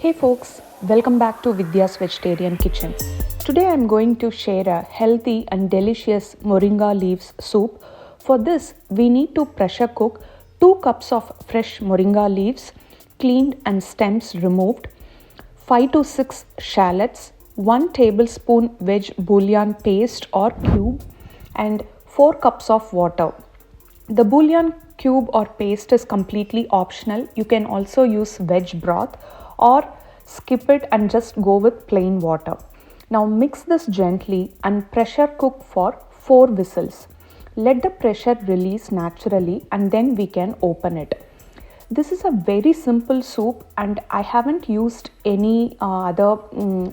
Hey folks, welcome back to Vidya's Vegetarian Kitchen. Today I'm going to share a healthy and delicious moringa leaves soup. For this, we need to pressure cook 2 cups of fresh moringa leaves, cleaned and stems removed, 5 to 6 shallots, 1 tablespoon veg bouillon paste or cube, and 4 cups of water. The bouillon cube or paste is completely optional. You can also use veg broth or skip it and just go with plain water. Now mix this gently and pressure cook for 4 whistles. Let the pressure release naturally and then we can open it. This is a very simple soup and I haven't used any other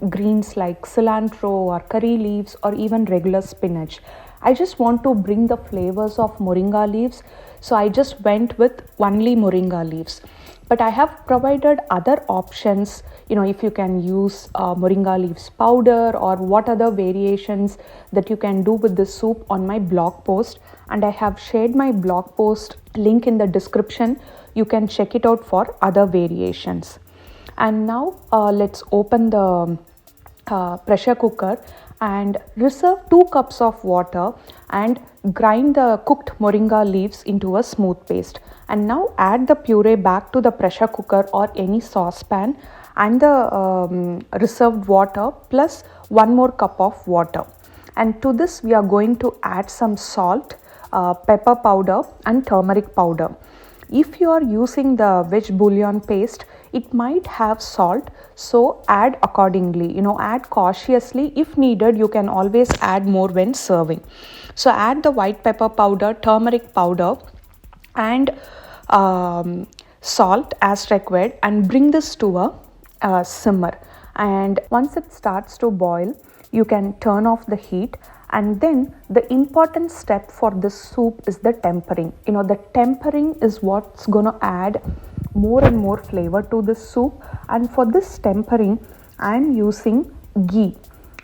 greens like cilantro or curry leaves or even regular spinach. I just want to bring the flavors of moringa leaves, so I just went with only moringa leaves. But I have provided other options, if you can use moringa leaves powder or what other variations that you can do with this soup on my blog post. And I have shared my blog post link in the description. You can check it out for other variations. And now let's open the pressure cooker and reserve 2 cups of water and grind the cooked moringa leaves into a smooth paste. And now add the puree back to the pressure cooker or any saucepan and the reserved water plus 1 more cup of water. And to this we are going to add some salt, pepper powder and turmeric powder. If you are using the veg bouillon paste, it might have salt, so add accordingly. Add cautiously. If needed, you can always add more when serving. So add the white pepper powder, turmeric powder and salt as required and bring this to a simmer. And once it starts to boil, you can turn off the heat. And then the important step for this soup is the tempering. The tempering is what's going to add more and more flavor to this soup. And for this tempering, I am using ghee.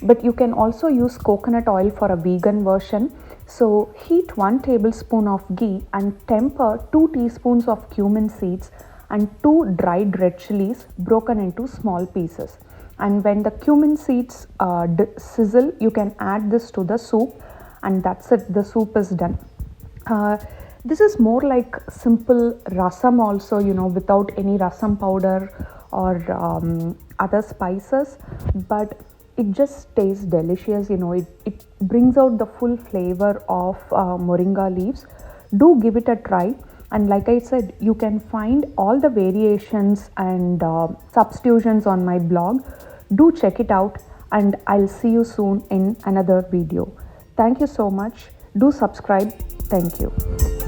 But you can also use coconut oil for a vegan version. So heat 1 tablespoon of ghee and temper 2 teaspoons of cumin seeds and 2 dried red chilies broken into small pieces. And when the cumin seeds sizzle, you can add this to the soup and that's it. The soup is done. This is more like simple rasam also, without any rasam powder or other spices. But it just tastes delicious. It brings out the full flavor of moringa leaves. Do give it a try. And like I said, you can find all the variations and substitutions on my blog. Do check it out and I'll see you soon in another video. Thank you so much. Do subscribe. Thank you.